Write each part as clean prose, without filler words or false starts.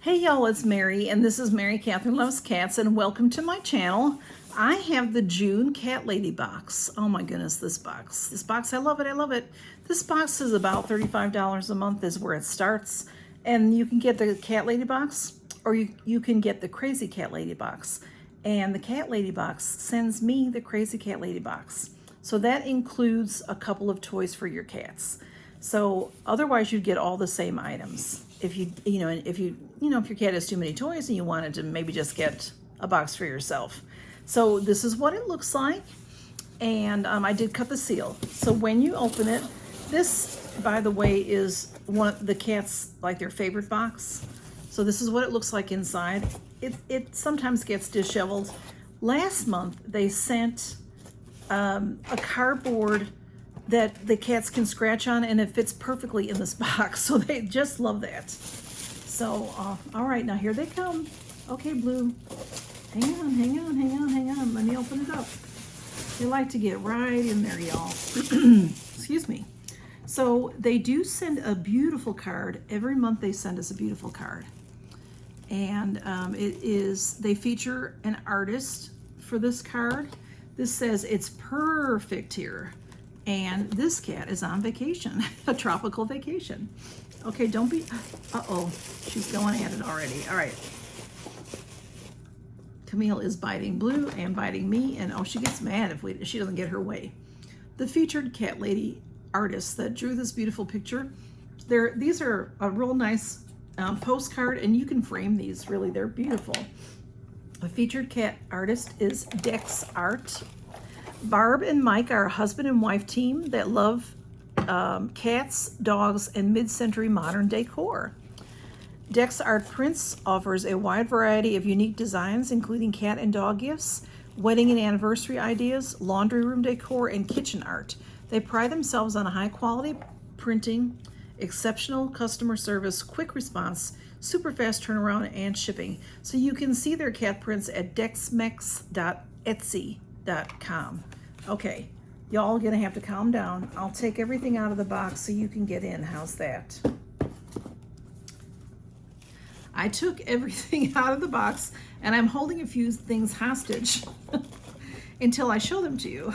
Hey y'all, it's Mary, and this is Mary Catherine Loves Cats, and welcome to my channel. I have the June CatLady Box. Oh my goodness, this box, I love it, I love it. This box is about $35 a month is where it starts, and you can get the CatLady Box, or you can get the Crazy CatLady Box. And the CatLady Box sends me the Crazy CatLady Box. So that includes a couple of toys for your cats. So otherwise you'd get all the same items. If if your cat has too many toys and you wanted to maybe just get a box for yourself. So this is what it looks like. And I did cut the seal. So when you open it, this, by the way, is one of the cats, like their favorite box. So this is what it looks like inside. It sometimes gets disheveled. Last month they sent a cardboard that the cats can scratch on, and it fits perfectly in this box, so they just love that. So all right, now here they come. Okay, Blue, hang on, let me open it up. They like to get right in there, y'all. Excuse me. So they do send a beautiful card every month. They send us a beautiful card, and they feature an artist for this card. This says it's perfect here. And this cat is on vacation, a tropical vacation. Okay, don't be, uh-oh, she's going at it already. All right. Camille is biting Blue and biting me, and oh, she gets mad if she doesn't get her way. The featured CatLady artists that drew this beautiful picture, these are a real nice postcard, and you can frame these, really, they're beautiful. The featured cat artist is Dex Art. Barb and Mike are a husband and wife team that love cats, dogs, and mid-century modern decor. Dex Art Prints offers a wide variety of unique designs, including cat and dog gifts, wedding and anniversary ideas, laundry room decor, and kitchen art. They pride themselves on high-quality printing, exceptional customer service, quick response, super fast turnaround, and shipping. So you can see their cat prints at dexmex.etsy.com. Okay, y'all gonna have to calm down. I'll take everything out of the box so you can get in. How's that? I took everything out of the box, and I'm holding a few things hostage until I show them to you.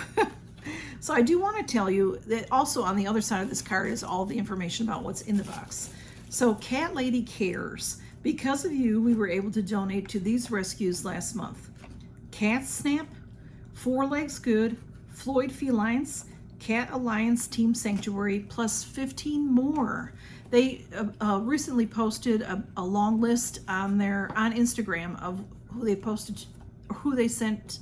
So I do want to tell you that also on the other side of this card is all the information about what's in the box. So CatLady cares. Because of you, we were able to donate to these rescues last month. Cat Snap, Four Legs Good, Floyd Felines, Cat Alliance Team Sanctuary, plus 15 more. They recently posted a long list on Instagram of who they sent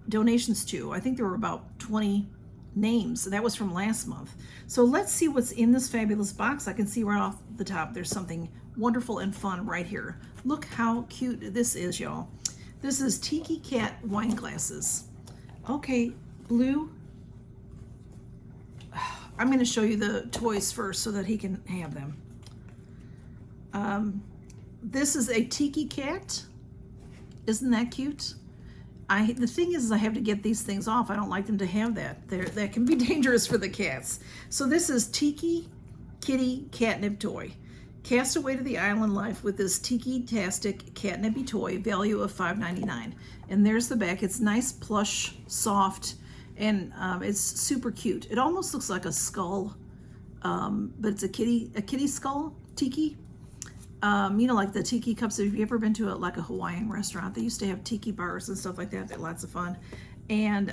donations to. I think there were about 20 names. That was from last month. So let's see what's in this fabulous box. I can see right off the top there's something wonderful and fun right here. Look how cute this is, y'all. This is Tiki Cat wine glasses. Okay, Blue, I'm going to show you the toys first so that he can have them. This is a Tiki Cat. Isn't that cute? The thing is I have to get these things off. I don't like them to have that. That can be dangerous for the cats. So this is Tiki Kitty Catnip Toy. Cast away to the island life with this Tiki-tastic catnippy toy, value of $5.99. And there's the back. It's nice, plush, soft, and it's super cute. It almost looks like a skull, but it's a kitty skull, Tiki. You know, like the Tiki cups. Have you ever been to like a Hawaiian restaurant? They used to have Tiki bars and stuff like that. They're lots of fun. And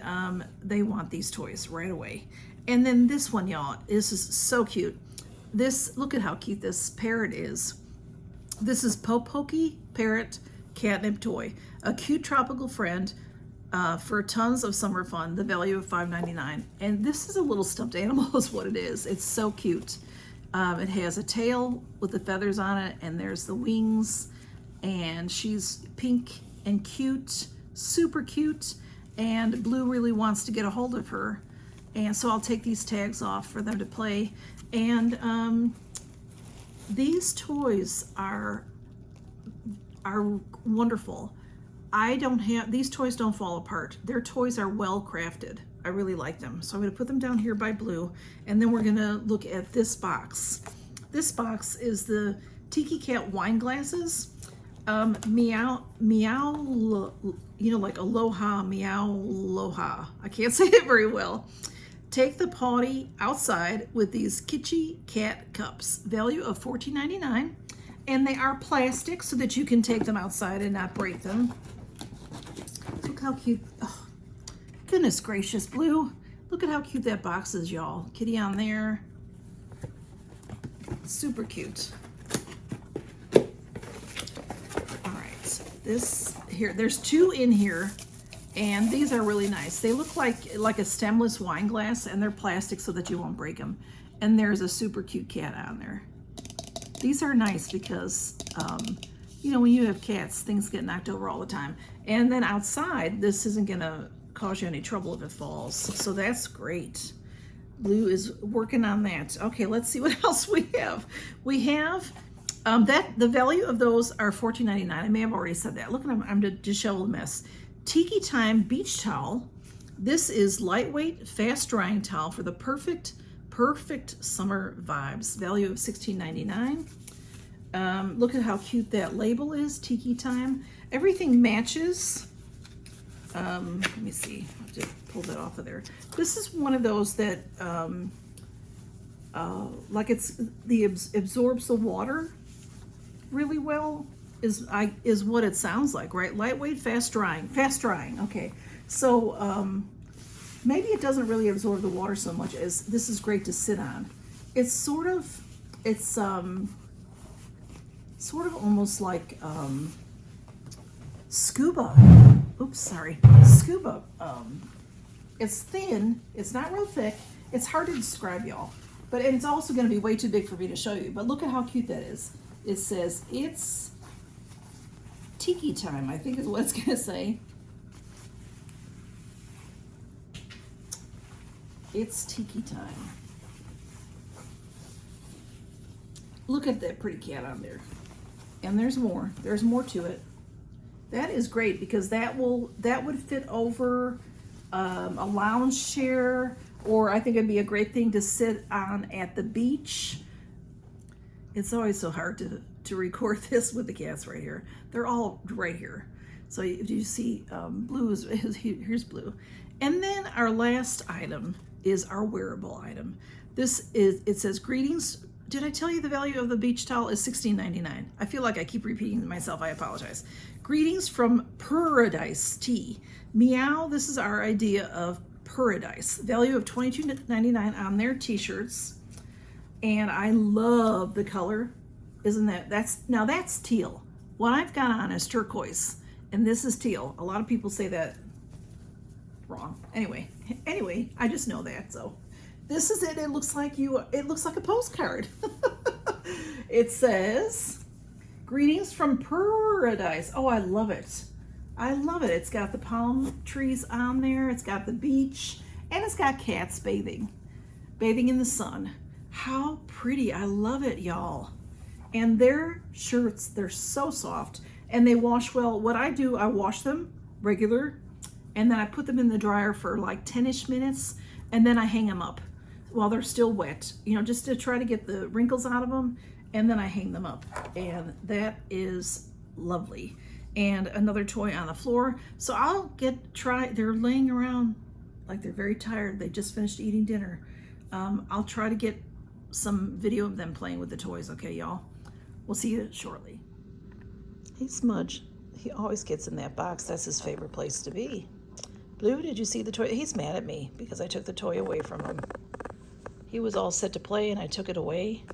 they want these toys right away. And then this one, y'all, this is so cute. Look at how cute this parrot is. This is Popoki Parrot Catnip Toy, a cute tropical friend for tons of summer fun, the value of $5.99. And this is a little stuffed animal is what it is. It's so cute. It has a tail with the feathers on it, and there's the wings, and she's pink and cute, super cute, and Blue really wants to get a hold of her. And so I'll take these tags off for them to play. And these toys are wonderful. These toys don't fall apart. Their toys are well crafted. I really like them. So I'm going to put them down here by Blue, and then we're going to look at this box. This box is the Tiki Cat wine glasses. meow, you know, like aloha, meow, aloha. I can't say it very well. Take the potty outside with these kitschy cat cups. Value of $14.99. And they are plastic so that you can take them outside and not break them. Look how cute. Oh, goodness gracious, Blue. Look at how cute that box is, y'all. Kitty on there. Super cute. All right, this here, there's two in here, and these are really nice. They look like a stemless wine glass, and they're plastic so that you won't break them. And there's a super cute cat on there. These are nice because, you know, when you have cats, things get knocked over all the time. And then outside, this isn't gonna cause you any trouble if it falls. So that's great. Blue is working on that. Okay, let's see what else we have. We have the value of those are $14.99. I may have already said that. Look at them, I'm a disheveled mess. Tiki Time Beach Towel. This is lightweight, fast drying towel for the perfect summer vibes. Value of $16.99. Look at how cute that label is, Tiki Time. Everything matches. Let me see, I have to pull that off of there. This is one of those that, like absorbs the water really well, is what it sounds like, right? Lightweight, fast drying, okay. So, maybe it doesn't really absorb the water so much as this is great to sit on. It's sort of almost like scuba. Oops, sorry. Scuba. It's thin. It's not real thick. It's hard to describe, y'all. But it's also going to be way too big for me to show you. But look at how cute that is. It says it's Tiki Time, I think is what it's going to say. It's Tiki Time. Look at that pretty cat on there. And there's more. There's more to it. That is great because that would fit over a lounge chair, or I think it'd be a great thing to sit on at the beach. It's always so hard to record this with the cats right here. They're all right here. So you see Blue here's Blue. And then our last item is our wearable item. It says greetings. Did I tell you the value of the beach towel is $16.99? I feel like I keep repeating myself. I apologize. Greetings from Paradise Tea. Meow, this is our idea of paradise. Value of $22.99 on their t-shirts. And I love the color. Isn't that's teal. What I've got on is turquoise, and this is teal. A lot of people say that wrong. Anyway, I just know that. So this is it. It looks like a postcard. It says, greetings from paradise. Oh, I love it. I love it. It's got the palm trees on there. It's got the beach, and it's got cats bathing in the sun. How pretty. I love it, y'all. And their shirts, they're so soft, and they wash well. What I do, I wash them regular, and then I put them in the dryer for like 10-ish minutes, and then I hang them up while they're still wet, you know, just to try to get the wrinkles out of them, and then I hang them up, and that is lovely. And another toy on the floor. So I'll they're laying around like they're very tired. They just finished eating dinner. I'll try to get some video of them playing with the toys, okay, y'all? We'll see you shortly. Hey, Smudge. He always gets in that box. That's his favorite place to be. Blue, did you see the toy? He's mad at me because I took the toy away from him. He was all set to play and I took it away.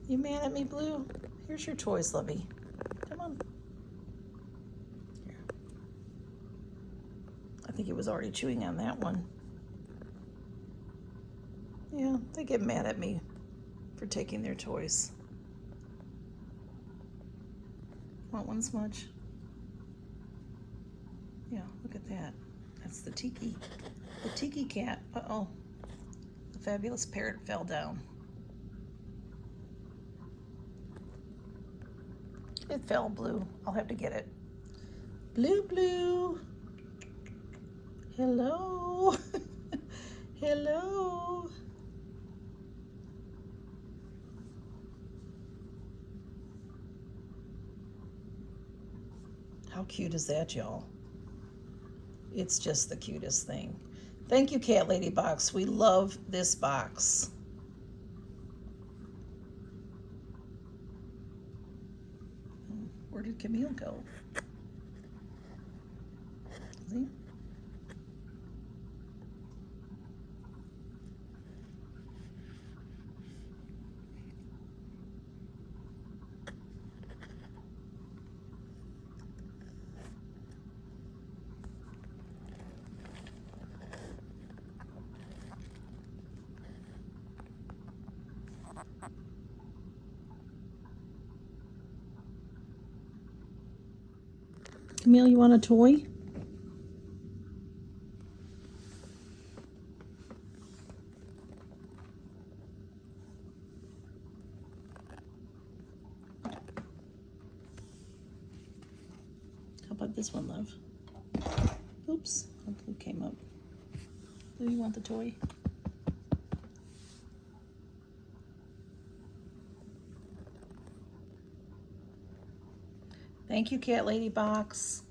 You mad at me, Blue? Here's your toys, Lovey. Come on. Here. I think he was already chewing on that one. Yeah, they get mad at me for taking their toys. Want one, Smudge? Yeah, look at that. That's the Tiki. The Tiki cat. Uh-oh. The fabulous parrot fell down. It fell, Blue. I'll have to get it. Blue, Blue. Hello. Hello. How cute is that, y'all? It's just the cutest thing. Thank you, CatLady Box. We love this box. Where did Camille go? See? Camille, you want a toy? How about this one, love? Oops, who came up? Do you want the toy? Thank you, CatLady Box.